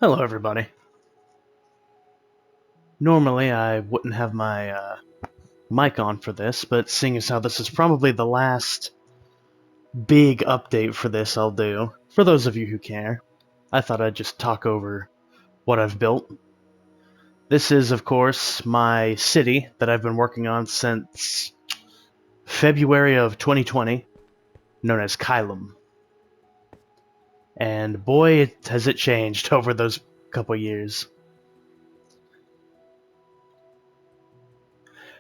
Hello, everybody. Normally, I wouldn't have my mic on for this, but seeing as how this is probably the last big update for this, I'll do. For those of you who care, I thought I'd just talk over what I've built. This is, of course, my city that I've been working on since February of 2020, known as Caelum. And boy, has it changed over those couple years.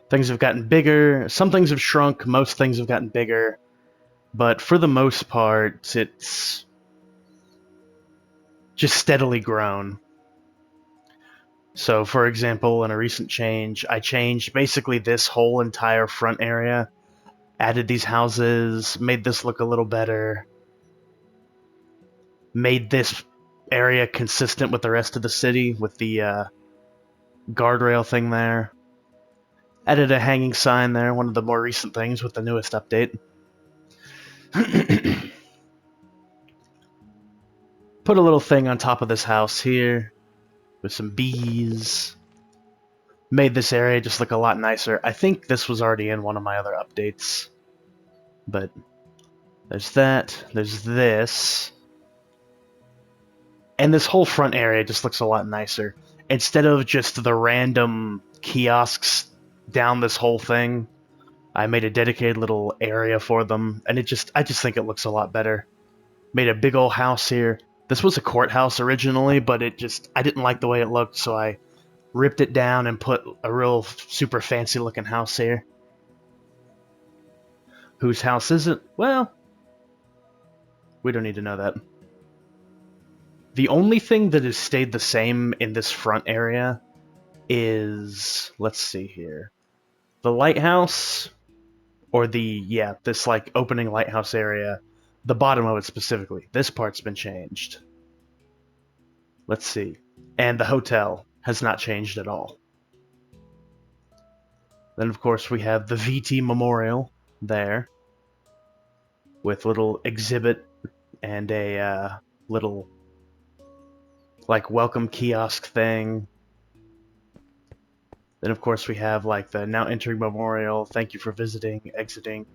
Things have gotten bigger, some things have shrunk, most things have gotten bigger, but for the most part, it's just steadily grown. So, for example, in a recent change, I changed basically this whole entire front area, added these houses, made this look a little better, made this area consistent with the rest of the city with the guardrail thing there. Added a hanging sign there, one of the more recent things with the newest update. Put a little thing on top of this house here with some bees. Made this area just look a lot nicer. I think this was already in one of my other updates. But there's that. There's this. And this whole front area just looks a lot nicer. Instead of just the random kiosks down this whole thing, I made a dedicated little area for them. And I just think it looks a lot better. Made a big old house here. This was a courthouse originally, but I didn't like the way it looked, so I ripped it down and put a real super fancy looking house here. Whose house is it? Well, we don't need to know that. The only thing that has stayed the same in this front area is, let's see here, the lighthouse, or this like opening lighthouse area, the bottom of it specifically. This part's been changed. Let's see. And the hotel has not changed at all. Then, of course, we have the VT Memorial there, with little exhibit and a little, like, welcome kiosk thing. Then, of course, we have, like, the now entering memorial, thank you for visiting, exiting,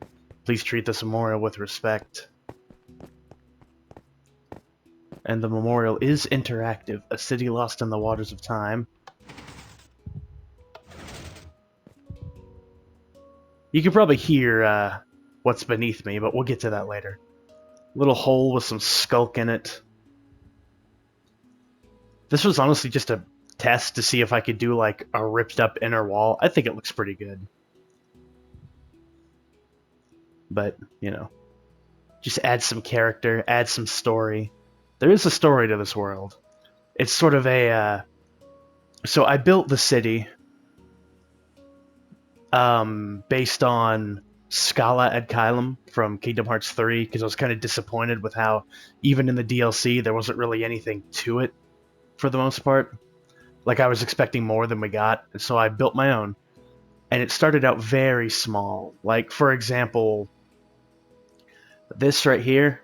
please treat this memorial with respect. And the memorial is interactive, a city lost in the waters of time. You can probably hear what's beneath me, but we'll get to that later. Little hole with some skulk in it. This was honestly just a test to see if I could do like a ripped up inner wall. I think it looks pretty good. But, you know, just add some character, add some story. There is a story to this world. It's sort of a... so I built the city based on Scala ad Caelum from Kingdom Hearts 3, because I was kind of disappointed with how, even in the DLC, there wasn't really anything to it, for the most part. Like, I was expecting more than we got, and so I built my own. And it started out very small. Like, for example, this right here,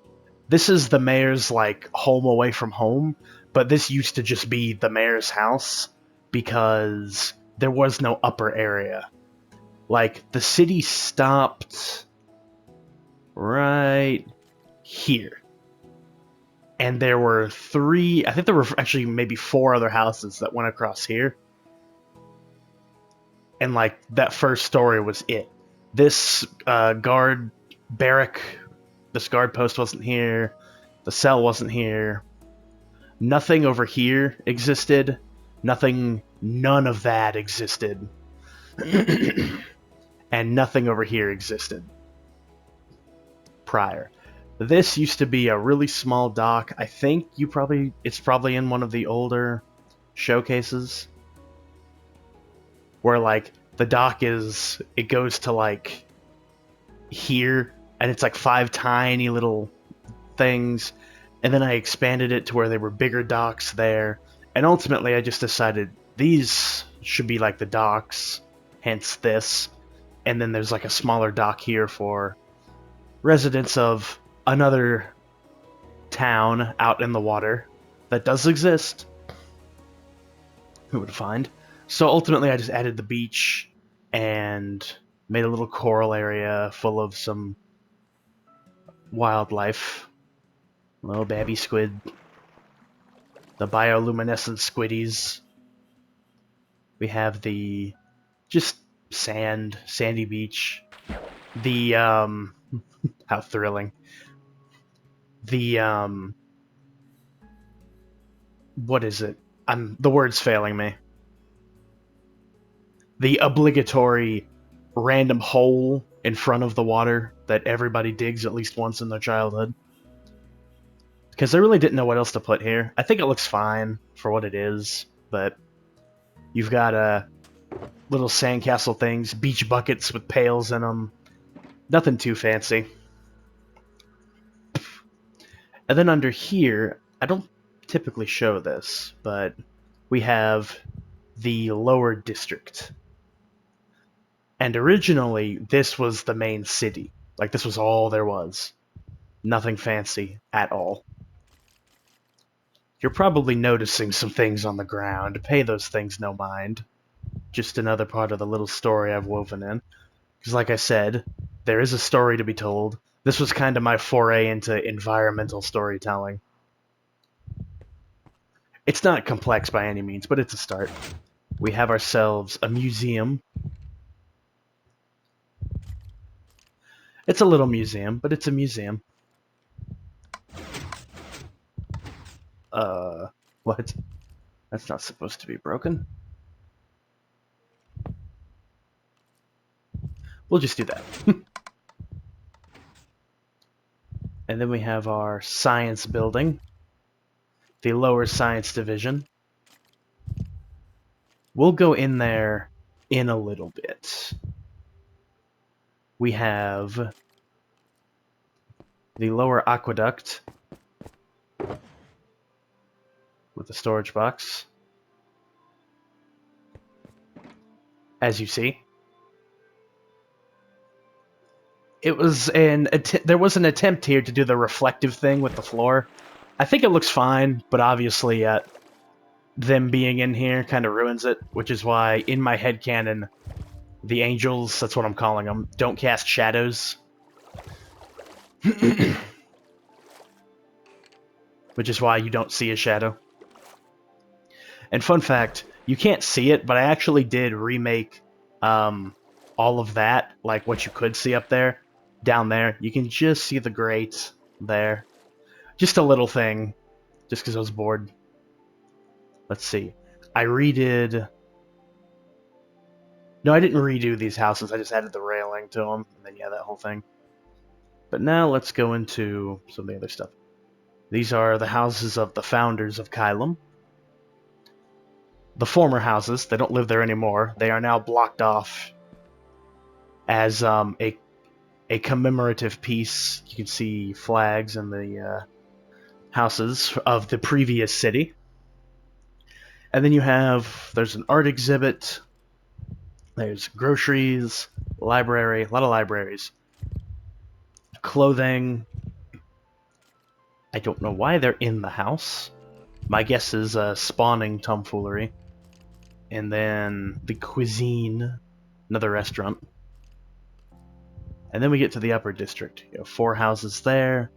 this is the mayor's, like, home away from home, but this used to just be the mayor's house, because there was no upper area. Like, the city stopped right here. And there were I think there were actually maybe 4 other houses that went across here. And, like, that first story was it. This guard barrack, this guard post wasn't here. The cell wasn't here. Nothing over here existed. None of that existed. And nothing over here existed prior. This used to be a really small dock. I think it's probably in one of the older showcases, where like the dock it goes to like here, and it's like 5 tiny little things, and then I expanded it to where there were bigger docks there, and ultimately I just decided these should be like the docks, hence this, and then there's like a smaller dock here for residents of another town out in the water that does exist. we would find. So ultimately, I just added the beach and made a little coral area full of some wildlife. Little babby squid. The bioluminescent squiddies. We have the just sandy beach. The, how thrilling. The, what is it? The word's failing me. The obligatory random hole in front of the water that everybody digs at least once in their childhood. Because I really didn't know what else to put here. I think it looks fine for what it is, but you've got little sandcastle things, beach buckets with pails in them. Nothing too fancy. And then under here, I don't typically show this, but we have the lower district. And originally, this was the main city. Like, this was all there was. Nothing fancy at all. You're probably noticing some things on the ground. Pay those things no mind. Just another part of the little story I've woven in. Because like I said, there is a story to be told. This was kind of my foray into environmental storytelling. It's not complex by any means, but it's a start. We have ourselves a museum. It's a little museum, but it's a museum. What? That's not supposed to be broken. We'll just do that. And then we have our science building, the lower science division. We'll go in there in a little bit. We have the lower aqueduct with the storage box. As you see, it was there was an attempt here to do the reflective thing with the floor. I think it looks fine, but obviously them being in here kind of ruins it, which is why in my headcanon, the angels, that's what I'm calling them, don't cast shadows. Which is why you don't see a shadow. And fun fact, you can't see it, but I actually did remake all of that, like what you could see up there, down there. You can just see the grate there. Just a little thing, just because I was bored. Let's see. I redid... No, I didn't redo these houses, I just added the railing to them, and then yeah, that whole thing. But now let's go into some of the other stuff. These are the houses of the founders of Caelum. The former houses, they don't live there anymore. They are now blocked off as a commemorative piece. You can see flags in the houses of the previous city. And then there's an art exhibit, there's groceries, library, a lot of libraries, clothing. I don't know why they're in the house. My guess is spawning tomfoolery. And then the cuisine, another restaurant. And then we get to the upper district. You have 4 houses there.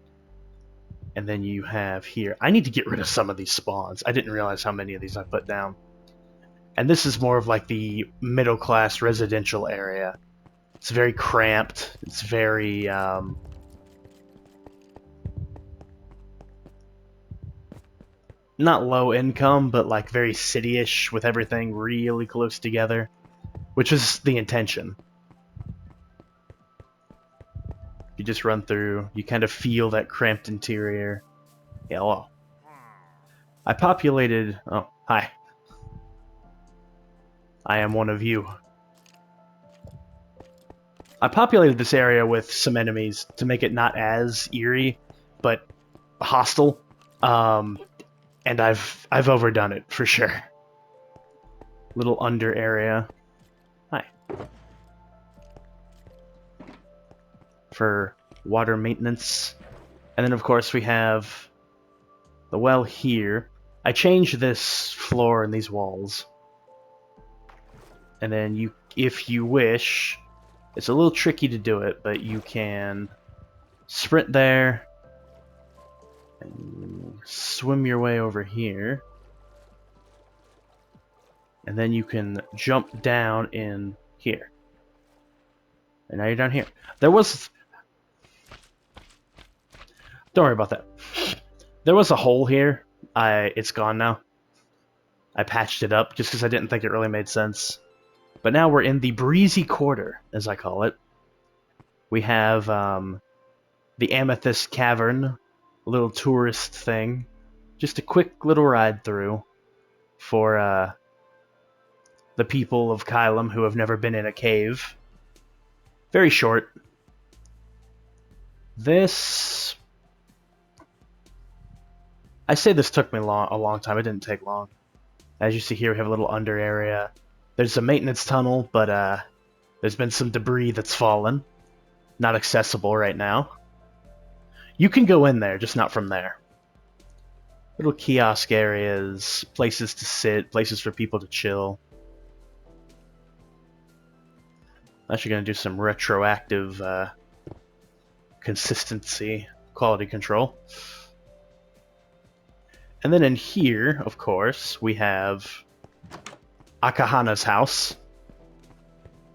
And then you have here. I need to get rid of some of these spawns. I didn't realize how many of these I put down. And this is more of like the middle-class residential area. It's very cramped. It's very... not low income, but like very city-ish with everything really close together, which is the intention. You just run through, you kind of feel that cramped interior. Yeah, hello. I populated... Oh, hi. I am one of you. I populated this area with some enemies to make it not as eerie, but hostile. And I've overdone it, for sure. Little under area. Hi. For water maintenance. And then, of course, we have the well here. I changed this floor and these walls And then you, if you wish, it's a little tricky to do it, but you can sprint there and swim your way over here. And then you can jump down in here. And now you're down here. There was... Don't worry about that. There was a hole here. It's gone now. I patched it up just because I didn't think it really made sense. But now we're in the breezy quarter, as I call it. We have the Amethyst Cavern, a little tourist thing. Just a quick little ride through for the people of Caelum who have never been in a cave. Very short. This... I say this took me a long time. It didn't take long. As you see here, we have a little under area. There's a maintenance tunnel, but there's been some debris that's fallen. Not accessible right now. You can go in there, just not from there. Little kiosk areas, places to sit, places for people to chill. I'm actually going to do some retroactive consistency quality control. And then in here, of course, we have Akahana's house.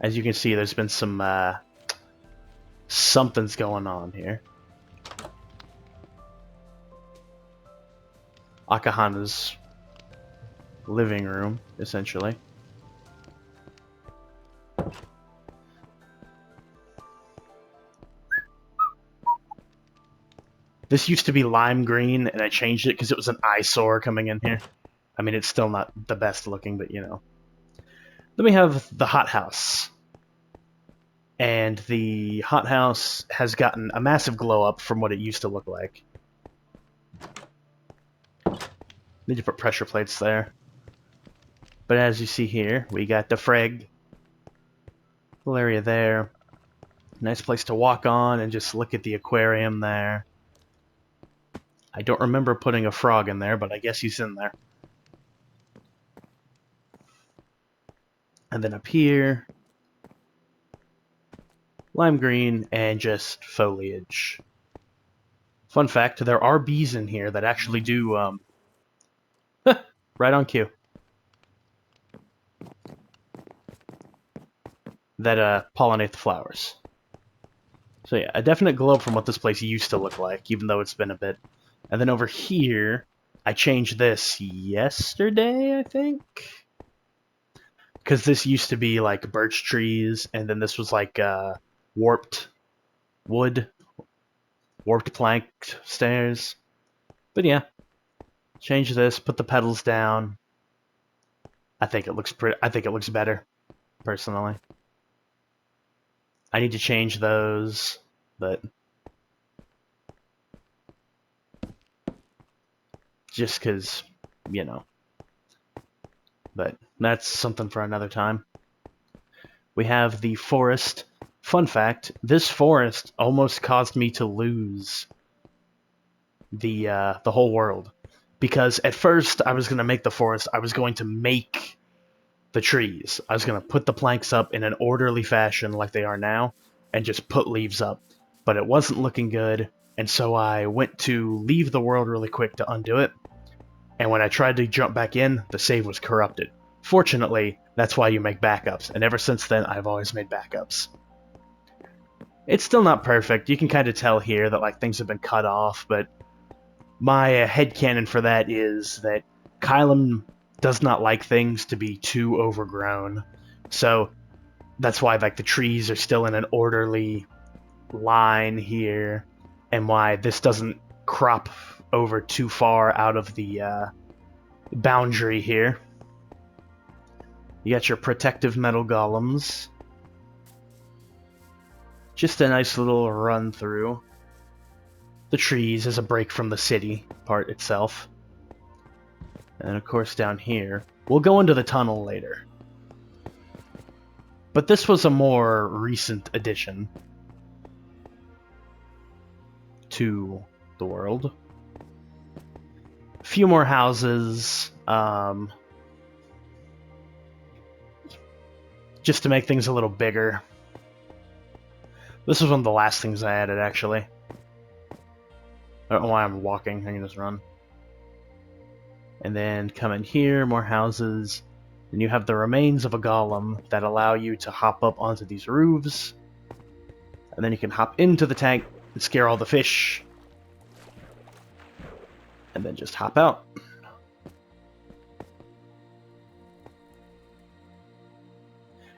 As you can see, there's been some something's going on here. Akahana's living room, essentially. This used to be lime green, and I changed it because it was an eyesore coming in here. I mean, it's still not the best looking, but you know. Then we have the hothouse. And the hothouse has gotten a massive glow up from what it used to look like. Need to put pressure plates there. But as you see here, we got the freg. Little area there. Nice place to walk on and just look at the aquarium there. I don't remember putting a frog in there, but I guess he's in there. And then up here, lime green and just foliage. Fun fact, there are bees in here that actually do, right on cue. That, pollinate the flowers. So yeah, a definite glow up from what this place used to look like, even though it's been a bit. And then over here, I changed this yesterday, I think? Because this used to be like birch trees, and then this was like warped wood, warped plank stairs. But yeah, change this, put the petals down. I think it looks pretty. I think it looks better, personally. I need to change those, but just because, you know. But that's something for another time. We have the forest. Fun fact, this forest almost caused me to lose the whole world. Because at first, I was going to make the forest, I was going to make the trees. I was going to put the planks up in an orderly fashion like they are now, and just put leaves up. But it wasn't looking good, and so I went to leave the world really quick to undo it. And when I tried to jump back in, the save was corrupted. Fortunately, that's why you make backups, and ever since then, I've always made backups. It's still not perfect. You can kind of tell here that like things have been cut off, but my headcanon for that is that Caelum does not like things to be too overgrown. So that's why like the trees are still in an orderly line here, and why this doesn't crop over too far out of the boundary here. You got your protective metal golems. Just a nice little run through the trees as a break from the city part itself. And of course down here, we'll go into the tunnel later. But this was a more recent addition to the world. A few more houses. just to make things a little bigger. This was one of the last things I added, actually. I don't know why I'm walking, I can just run. And then come in here, more houses. And you have the remains of a golem that allow you to hop up onto these roofs. And then you can hop into the tank and scare all the fish. And then just hop out.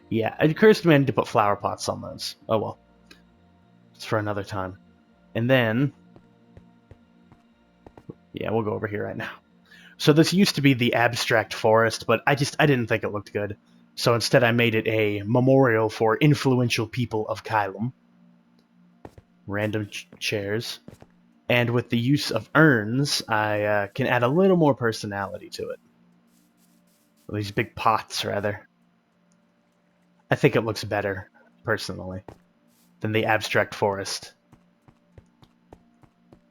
Yeah, it occurs to me I need to put flower pots on those. Oh well. It's for another time. And then... yeah, we'll go over here right now. So this used to be the abstract forest, but I didn't think it looked good. So instead I made it a memorial for influential people of Caelum. Random chairs. And with the use of urns, I can add a little more personality to it. Well, these big pots, rather. I think it looks better, personally, than the abstract forest.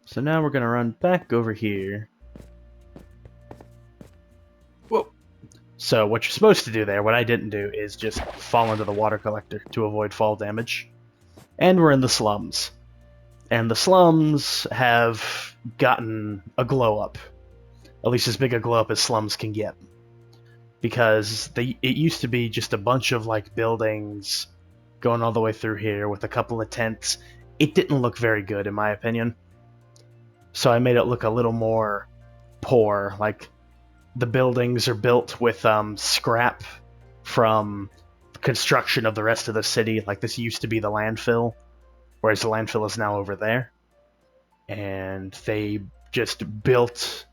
So now we're going to run back over here. Whoa. So what you're supposed to do there, what I didn't do, is just fall into the water collector to avoid fall damage. And we're in the slums. And the slums have gotten a glow up. At least as big a glow up as slums can get. Because it used to be just a bunch of like buildings going all the way through here with a couple of tents. It didn't look very good in my opinion. So I made it look a little more poor. Like the buildings are built with scrap from construction of the rest of the city. Like this used to be the landfill. Whereas the landfill is now over there. And they just built...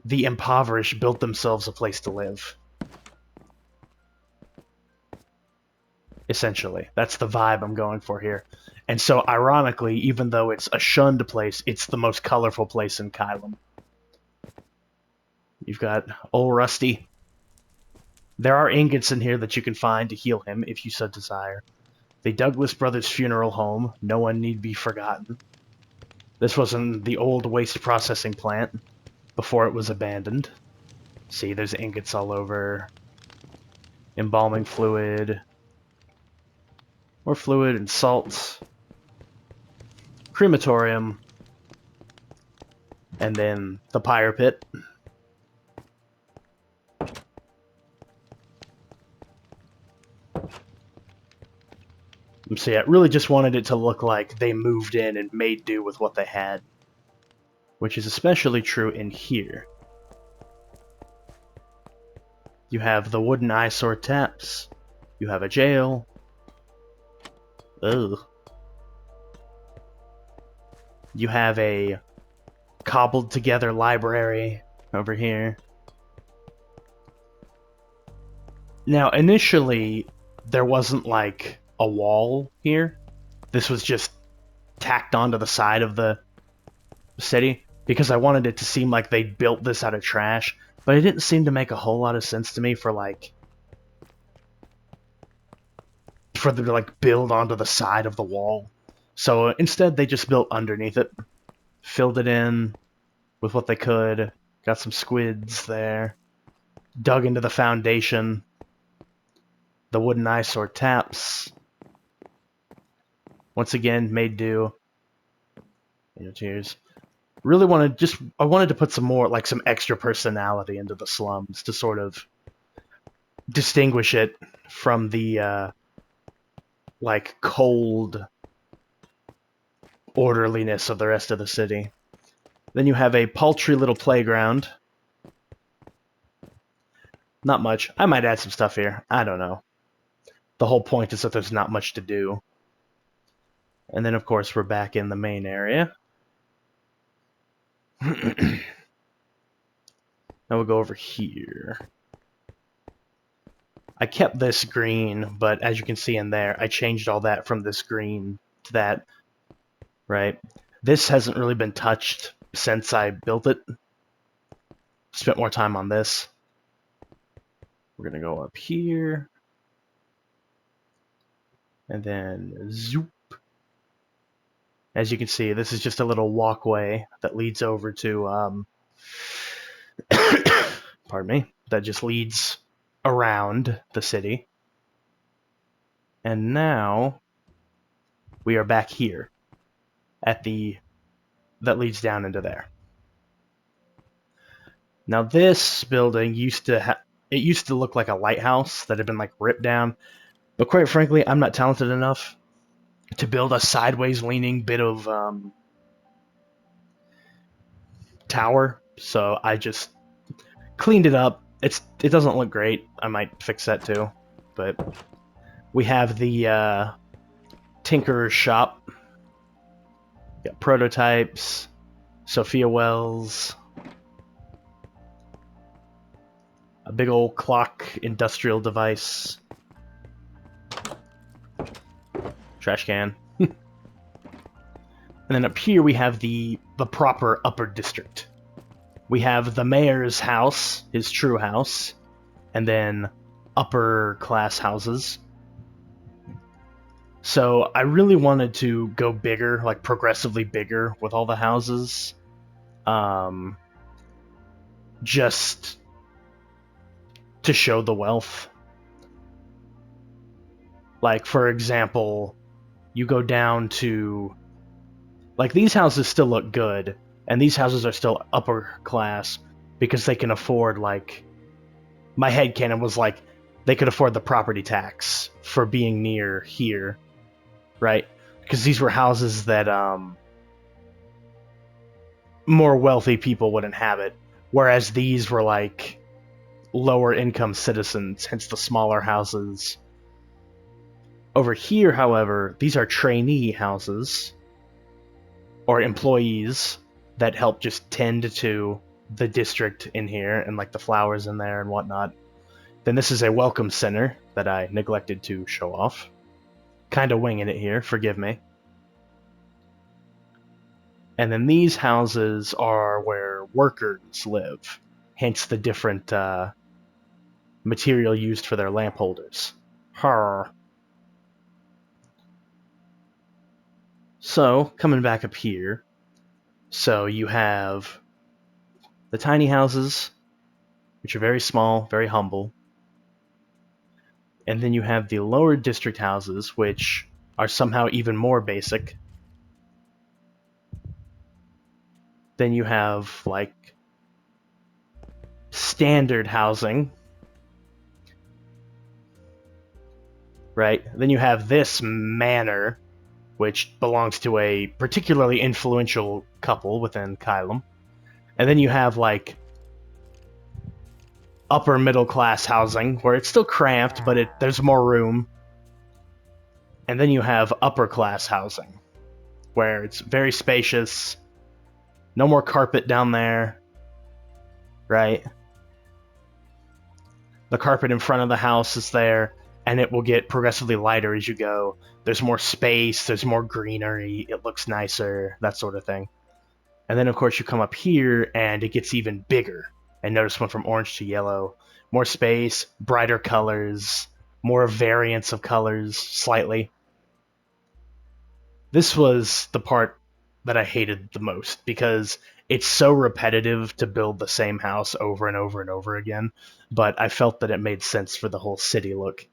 The impoverished built themselves a place to live. Essentially. That's the vibe I'm going for here. And so, ironically, even though it's a shunned place, it's the most colorful place in Caelum. You've got old Rusty. There are ingots in here that you can find to heal him, if you so desire. The Douglas Brothers Funeral Home. No one need be forgotten. This was in the old waste processing plant before it was abandoned. See, there's ingots all over. Embalming fluid. More fluid and salt. Crematorium. And then the pyre pit. So yeah, really just wanted it to look like they moved in and made do with what they had. Which is especially true in here. You have the wooden eyesore taps. You have a jail. Ugh. You have a cobbled together library over here. Now, initially, there wasn't like a wall here. This was just tacked onto the side of the city because I wanted it to seem like they built this out of trash, but it didn't seem to make a whole lot of sense to me for them to like build onto the side of the wall. So instead they just built underneath it, filled it in with what they could, got some squids there, dug into the foundation, the wooden eyesore taps. Once again, made do. Cheers. Really I wanted to put some more, like some extra personality into the slums to sort of distinguish it from the, like, cold orderliness of the rest of the city. Then you have a paltry little playground. Not much. I might add some stuff here. I don't know. The whole point is that there's not much to do. And then, of course, we're back in the main area. Now we'll go over here. I kept this green, but as you can see in there, I changed all that from this green to that. Right? This hasn't really been touched since I built it. Spent more time on this. We're going to go up here. And then zoop. As you can see, this is just a little walkway that leads over to, pardon me, that just leads around the city. And now we are back here at that leads down into there. Now this building used to look like a lighthouse that had been like ripped down, but quite frankly, I'm not talented enough to build a sideways leaning bit of tower, so I just cleaned it up. It doesn't look great. I might fix that too, but we have the Tinkerer's shop. Got prototypes, Sophia Wells, a big old clock industrial device, trash can. And then up here we have the proper upper district. We have the mayor's house, his true house, and then upper class houses. So I really wanted to go bigger, like progressively bigger with all the houses. Just to show the wealth. Like, for example, you go down to... Like, these houses still look good, and these houses are still upper class, because they can afford, like... My headcanon was, like, they could afford the property tax for being near here, right? Because these were houses that, more wealthy people would inhabit, whereas these were, like, lower income citizens, hence the smaller houses. Over here, however, these are trainee houses, or employees, that help just tend to the district in here, and like the flowers in there and whatnot. Then this is a welcome center that I neglected to show off. Kinda winging it here, forgive me. And then these houses are where workers live, hence the different material used for their lamp holders. Har. So, coming back up here, so you have the tiny houses, which are very small, very humble. And then you have the lower district houses, which are somehow even more basic. Then you have, like, standard housing. Right? Then you have this manor, which belongs to a particularly influential couple within Caelum. And then you have, like, upper middle class housing, where it's still cramped, but there's more room. And then you have upper class housing, where it's very spacious, no more carpet down there, right? The carpet in front of the house is there, and it will get progressively lighter as you go. There's more space, there's more greenery, it looks nicer, that sort of thing. And then, of course, you come up here, and it gets even bigger. And notice went from orange to yellow. More space, brighter colors, more variance of colors, slightly. This was the part that I hated the most, because it's so repetitive to build the same house over and over and over again, but I felt that it made sense for the whole city look.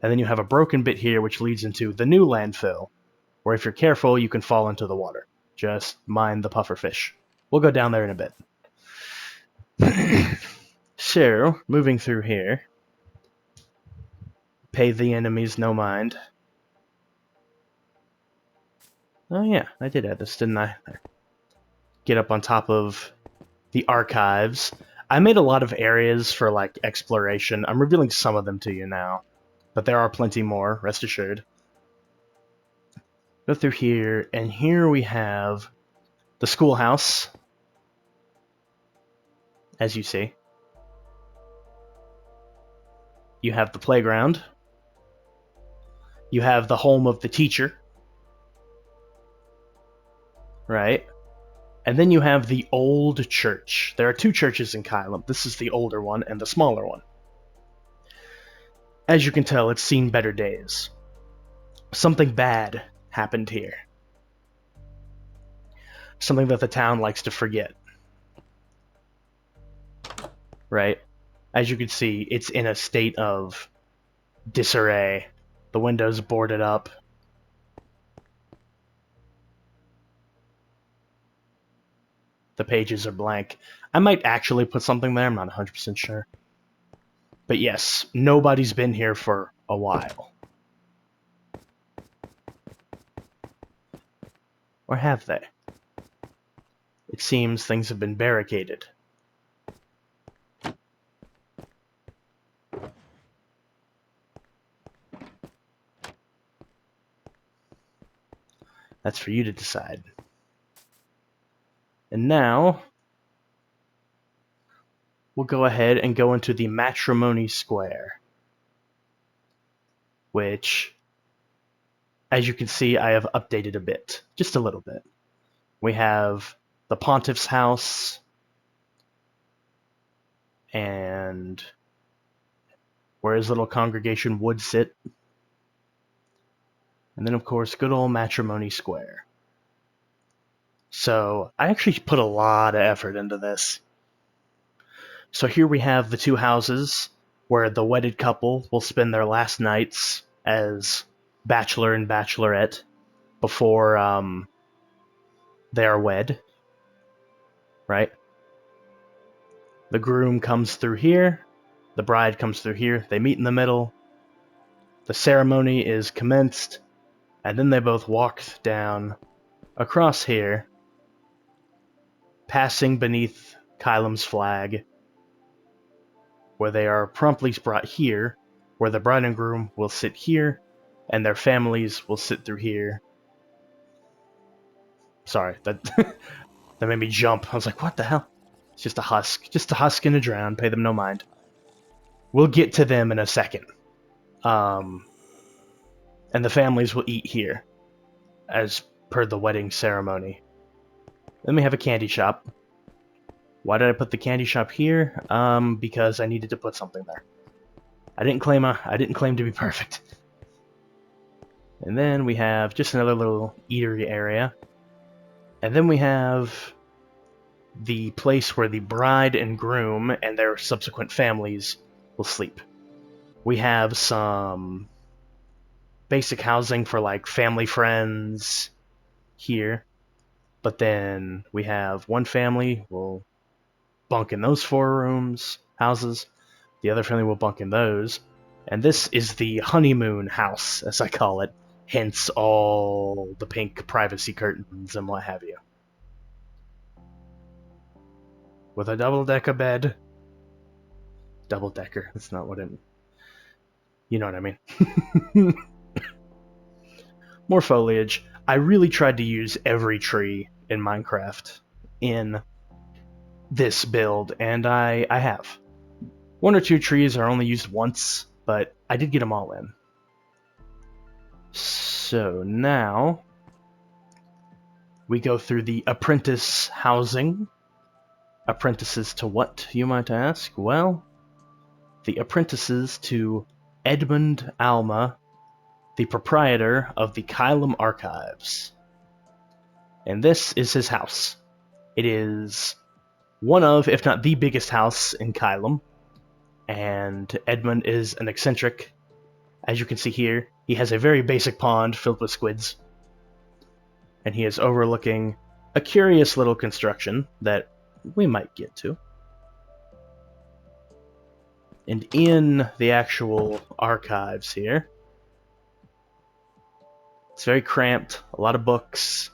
And then you have a broken bit here, which leads into the new landfill, where if you're careful, you can fall into the water. Just mind the pufferfish. We'll go down there in a bit. So, moving through here. Pay the enemies no mind. Oh yeah, I did add this, didn't I? Get up on top of the archives. I made a lot of areas for, like, exploration. I'm revealing some of them to you now, but there are plenty more, rest assured. Go through here, and here we have the schoolhouse, as you see. You have the playground. You have the home of the teacher. Right? And then you have the old church. There are two churches in Caelum. This is the older one and the smaller one. As you can tell, it's seen better days. Something bad happened here. Something that the town likes to forget. Right? As you can see, it's in a state of disarray. The window's boarded up. The pages are blank. I might actually put something there, I'm not 100% sure. But yes, nobody's been here for a while. Or have they? It seems things have been barricaded. That's for you to decide. And now, we'll go ahead and go into the Matrimony Square, which, as you can see, I have updated a bit, just a little bit. We have the Pontiff's house, and where his little congregation would sit. And then, of course, good old Matrimony Square. So, I actually put a lot of effort into this. So here we have the two houses where the wedded couple will spend their last nights as bachelor and bachelorette before they are wed, right? The groom comes through here, the bride comes through here, they meet in the middle, the ceremony is commenced, and then they both walk down across here, passing beneath Caelum's flag, where they are promptly brought here, where the bride and groom will sit here, and their families will sit through here. Sorry, that that made me jump. I was like, what the hell? It's just a husk. Just a husk and a drown. Pay them no mind. We'll get to them in a second. And the families will eat here, as per the wedding ceremony. Then we have a candy shop. Why did I put the candy shop here? Because I needed to put something there. I didn't claim to be perfect. And then we have just another little eatery area. And then we have the place where the bride and groom and their subsequent families will sleep. We have some basic housing for like family friends here. But then we have one family will bunk in those 4 houses. The other family will bunk in those. And this is the honeymoon house, as I call it. Hence all the pink privacy curtains and what have you. With a double-decker bed. Double-decker, that's not what it... You know what I mean. More foliage. I really tried to use every tree in Minecraft in this build, and I have. 1 or 2 trees are only used once, but I did get them all in. So now we go through the apprentice housing. Apprentices to what, you might ask? Well, the apprentices to Edmund Alma, the proprietor of the Caelum Archives. And this is his house. It is one of, if not the biggest house in Caelum. And Edmund is an eccentric. As you can see here, he has a very basic pond filled with squids. And he is overlooking a curious little construction that we might get to. And in the actual archives here, it's very cramped, a lot of books,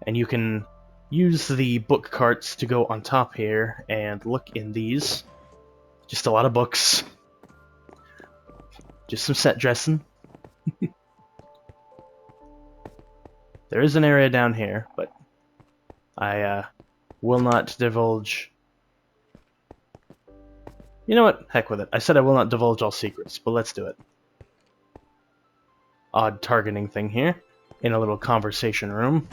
and you can use the book carts to go on top here and look in these. Just a lot of books. Just some set dressing. There is an area down here, but I will not divulge. You know what? Heck with it. I said I will not divulge all secrets, but let's do it. Odd targeting thing here, in a little conversation room.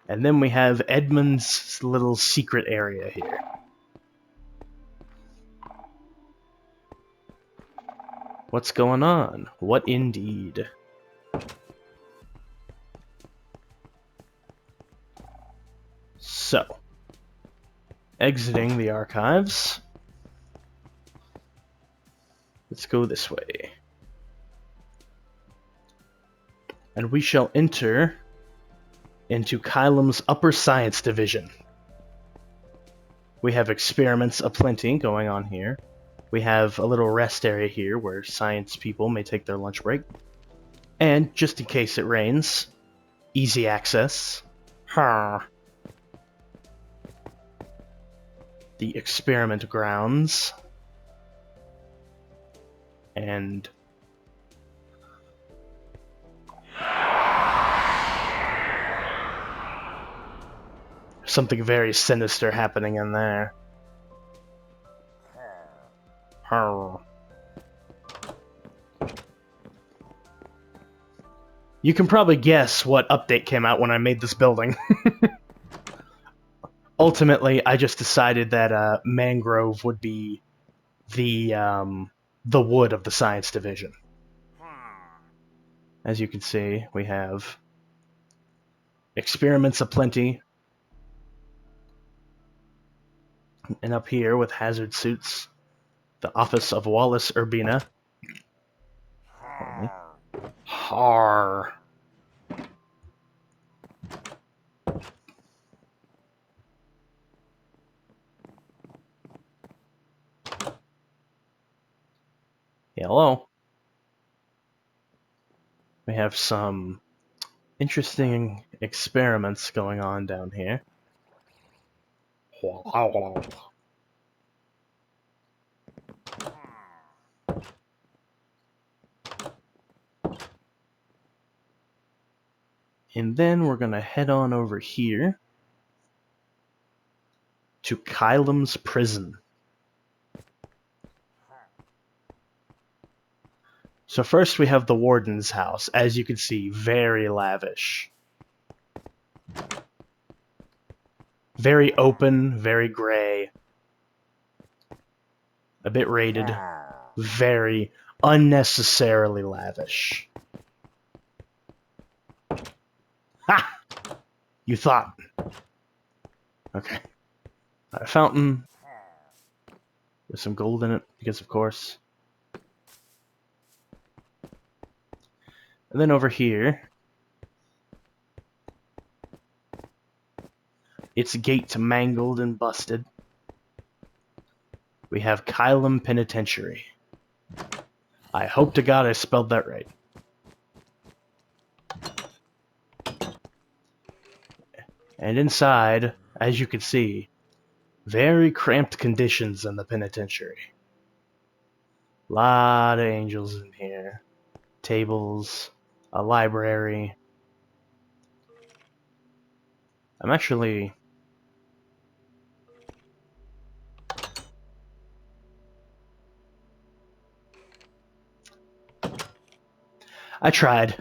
And then we have Edmund's little secret area here. What's going on? What indeed? So, exiting the archives. Let's go this way. And we shall enter into Caelum's Upper Science Division. We have experiments aplenty going on here. We have a little rest area here where science people may take their lunch break. And, just in case it rains, easy access. The experiment grounds. And something very sinister happening in there. You can probably guess what update came out when I made this building. Ultimately, I just decided that mangrove would be the wood of the science division. As you can see, we have experiments aplenty. And up here with hazard suits, the office of Wallace Urbina. Har. Hello. We have some interesting experiments going on down here. And then we're going to head on over here to Caelum's prison. So first we have the warden's house. As you can see, very lavish. Very open, very gray. A bit rated. Very unnecessarily lavish. Ha! You thought. Okay. A fountain. With some gold in it, because of course. And then over here, its gate mangled and busted. We have Caelum Penitentiary. I hope to God I spelled that right. And inside, as you can see, very cramped conditions in the penitentiary. Lot of angels in here. Tables, a library. I'm actually... I tried.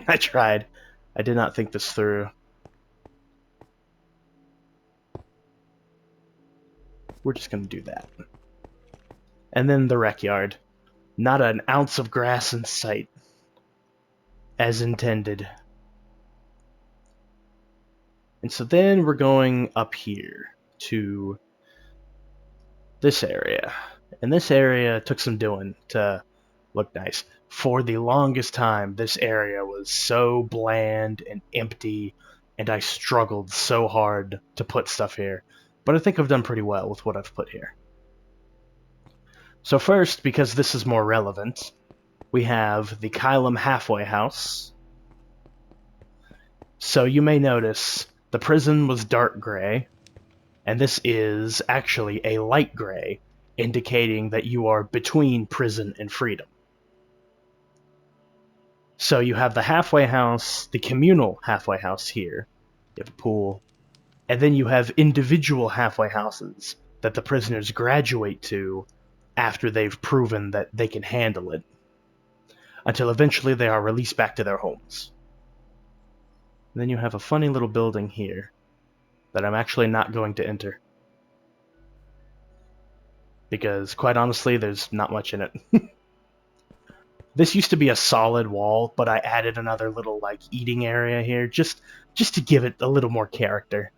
I tried. I did not think this through. We're just going to do that. And then the rec yard. Not an ounce of grass in sight. As intended. And so then we're going up here to this area. And this area took some doing to look nice. For the longest time, this area was so bland and empty, and I struggled so hard to put stuff here. But I think I've done pretty well with what I've put here. So first, because this is more relevant, we have the Caelum halfway house. So you may notice the prison was dark gray, and this is actually a light gray, indicating that you are between prison and freedom. So you have the halfway house, the communal halfway house here. You have a pool. And then you have individual halfway houses that the prisoners graduate to after they've proven that they can handle it, until eventually they are released back to their homes. And then you have a funny little building here that I'm actually not going to enter. Because, quite honestly, there's not much in it. This used to be a solid wall, but I added another little, eating area here, just to give it a little more character.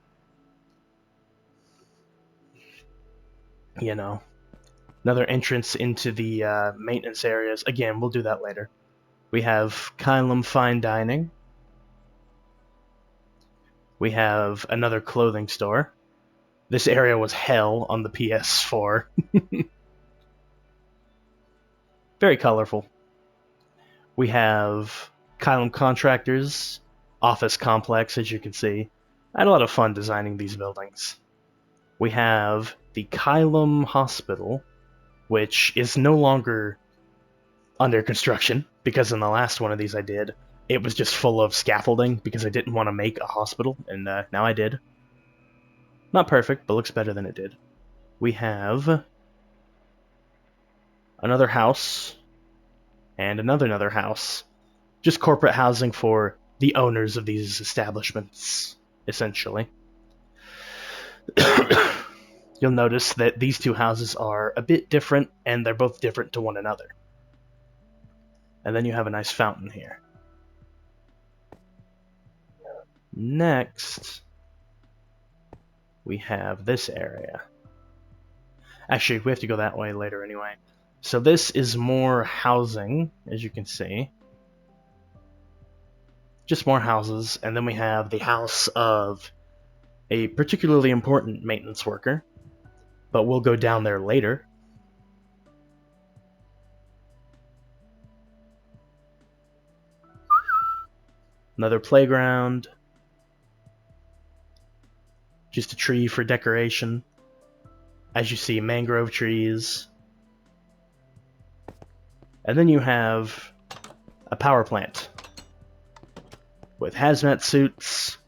You know. Another entrance into the maintenance areas. Again, we'll do that later. We have Caelum Fine Dining. We have another clothing store. This area was hell on the PS4. Very colorful. We have Caelum Contractors office complex, as you can see. I had a lot of fun designing these buildings. We have the Caelum Hospital, which is no longer under construction, because in the last one of these I did, it was just full of scaffolding because I didn't want to make a hospital, and now I did. Not perfect, but looks better than it did. We have another house, and another house. Just corporate housing for the owners of these establishments, essentially. You'll notice that these two houses are a bit different, and they're both different to one another. And then you have a nice fountain here. Next, we have this area. Actually, we have to go that way later anyway. So this is more housing, as you can see. Just more houses, and then we have the house of a particularly important maintenance worker, but we'll go down there later. Another playground. Just a tree for decoration. As you see, mangrove trees. And then you have a power plant with hazmat suits,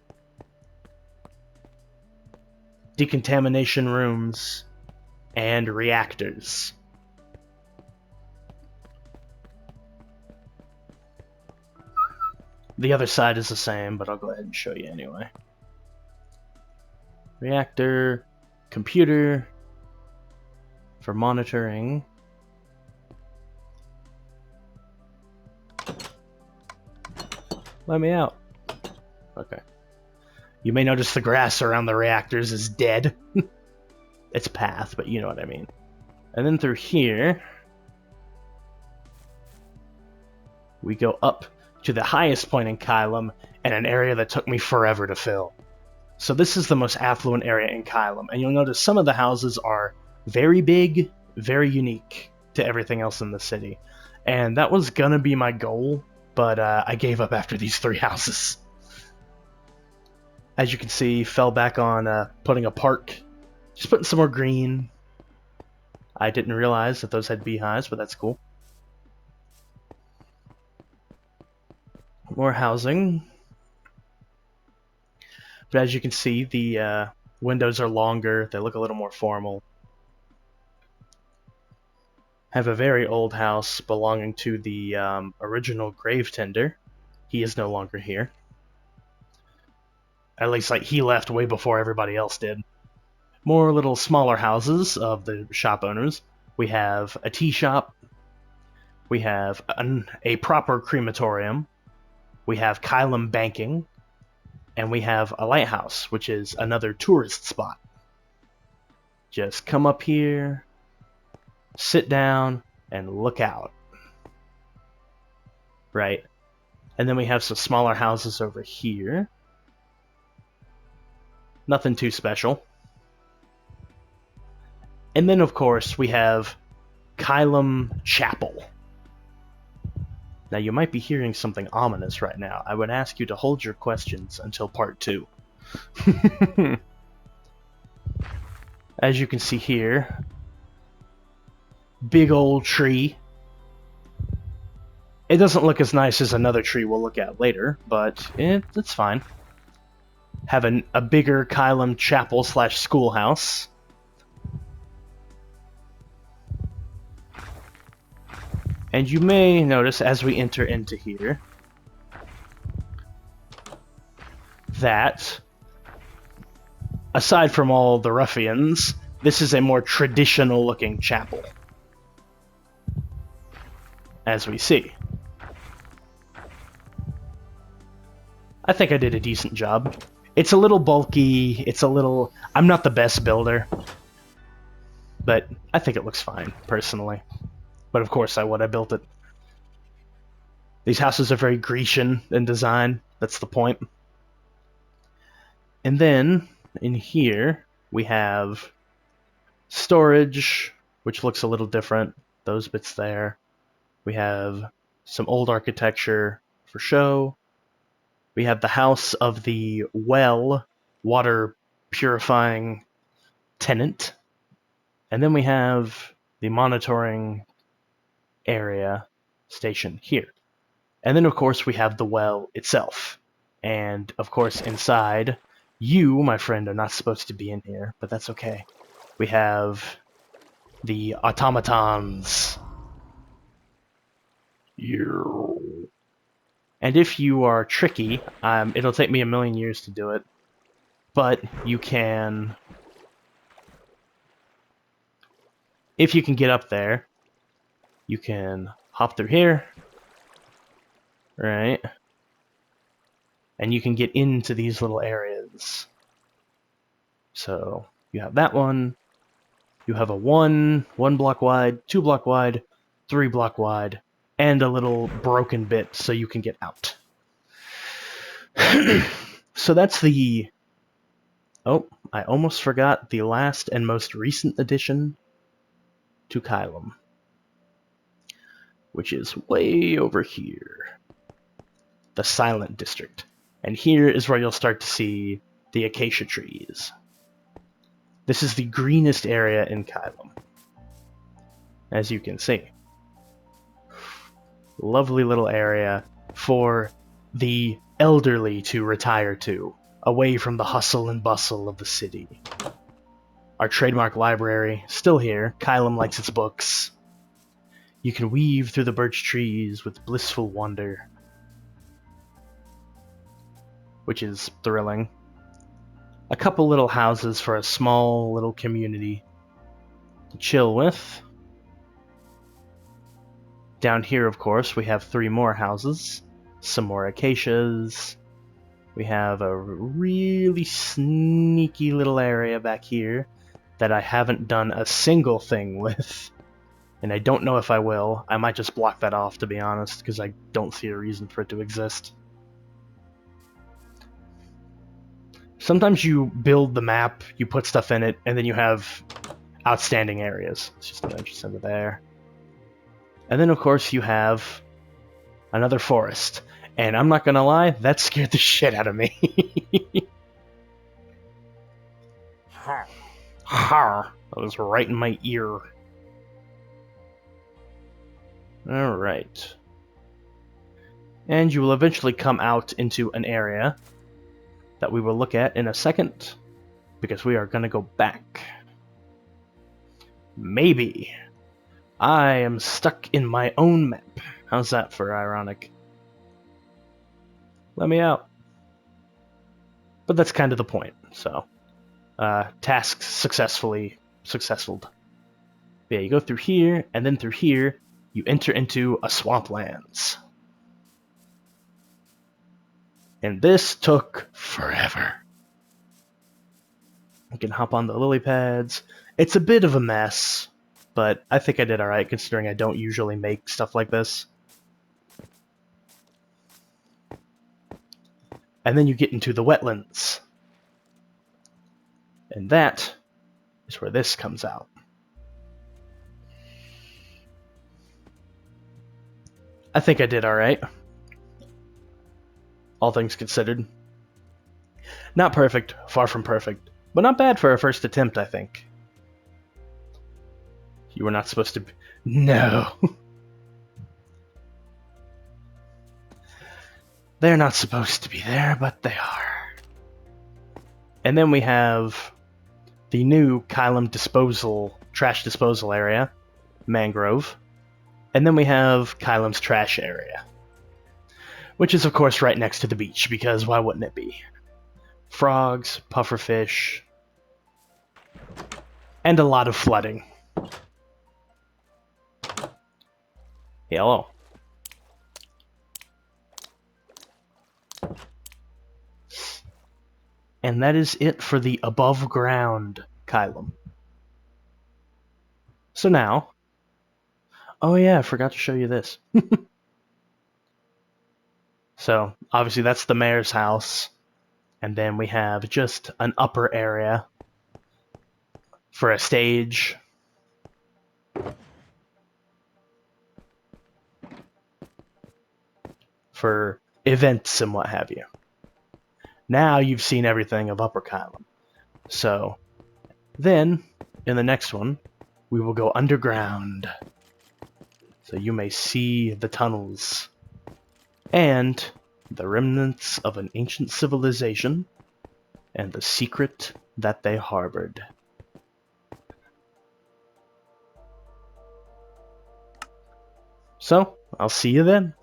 decontamination rooms, and reactors. The other side is the same, but I'll go ahead and show you anyway. Reactor, computer for monitoring. Let me out. Okay. You may notice the grass around the reactors is dead. It's path, but you know what I mean. And then through here, we go up to the highest point in Caelum, and an area that took me forever to fill. So this is the most affluent area in Caelum, and you'll notice some of the houses are very big, very unique to everything else in the city. And that was gonna be my goal, but I gave up after these 3 houses. As you can see, fell back on putting a park, just putting some more green. I didn't realize that those had beehives, but that's cool. More housing. But as you can see, the windows are longer, they look a little more formal. Have a very old house belonging to the original grave tender. He is no longer here. At least, like, he left way before everybody else did. More little smaller houses of the shop owners. We have a tea shop. We have a proper crematorium. We have Caelum banking. And we have a lighthouse, which is another tourist spot. Just come up here, sit down, and look out. Right? And then we have some smaller houses over here. Nothing too special. And then, of course, we have Caelum Chapel. Now, you might be hearing something ominous right now. I would ask you to hold your questions until part 2. As you can see here, big old tree. It doesn't look as nice as another tree we'll look at later, but it's fine. Have a bigger Caelum Chapel / schoolhouse. And you may notice as we enter into here that, aside from all the ruffians, this is a more traditional looking chapel. As we see. I think I did a decent job. It's a little bulky, I'm not the best builder. but I think it looks fine, personally. But of course I would, I built it. These houses are very Grecian in design, that's the point. And then, in here, we have storage, which looks a little different, those bits there. We have some old architecture for show. We have the house of the well water purifying tenant. And then we have the monitoring area station here. And then, of course, we have the well itself. And, of course, inside, you, my friend, are not supposed to be in here, but that's okay. We have the automatons. And if you are tricky, it'll take me a million years to do it, but you can... If you can get up there, you can hop through here, right? And you can get into these little areas. So you have that one. You have a one block wide, 2 block wide, 3 block wide, and a little broken bit so you can get out. So that's the... Oh, I almost forgot the last and most recent addition to Caelum, which is way over here. The Silent District. And here is where you'll start to see the acacia trees. This is the greenest area in Caelum, as you can see. Lovely little area for the elderly to retire to, away from the hustle and bustle of the city. Our trademark library, still here. Caelum likes its books. You can weave through the birch trees with blissful wonder, which is thrilling. A couple little houses for a small little community to chill with. Down here, of course, we have 3 more houses, some more acacias. We have a really sneaky little area back here that I haven't done a single thing with, and I don't know if I will. I might just block that off, to be honest, because I don't see a reason for it to exist. Sometimes you build the map, you put stuff in it, and then you have outstanding areas. Let's just imagine over there. And then, of course, you have another forest. And I'm not gonna lie, that scared the shit out of me. That was right in my ear. Alright. And you will eventually come out into an area that we will look at in a second, because we are gonna go back. Maybe. I am stuck in my own map. How's that for ironic? Let me out. But that's kind of the point, so. Tasks successful. Yeah, you go through here, and then through here, you enter into a swamplands. And this took forever. You can hop on the lily pads. It's a bit of a mess, but I think I did alright considering I don't usually make stuff like this. And then you get into the wetlands. And that is where this comes out. I think I did alright. All things considered. Not perfect, far from perfect, but not bad for a first attempt, I think. You were not supposed to be... No. They're not supposed to be there, but they are. And then we have the new Caelum trash disposal area, Mangrove. And then we have Caelum's trash area, which is of course right next to the beach, because why wouldn't it be? Frogs, pufferfish, and a lot of flooding. Hello. And that is it for the above ground Caelum. So now, oh yeah, I forgot to show you this. So obviously that's the mayor's house, and then we have just an upper area for a stage. For events and what have you. Now you've seen everything of Upper Caelum. So then, in the next one, we will go underground. So you may see the tunnels and the remnants of an ancient civilization and the secret that they harbored. So, I'll see you then.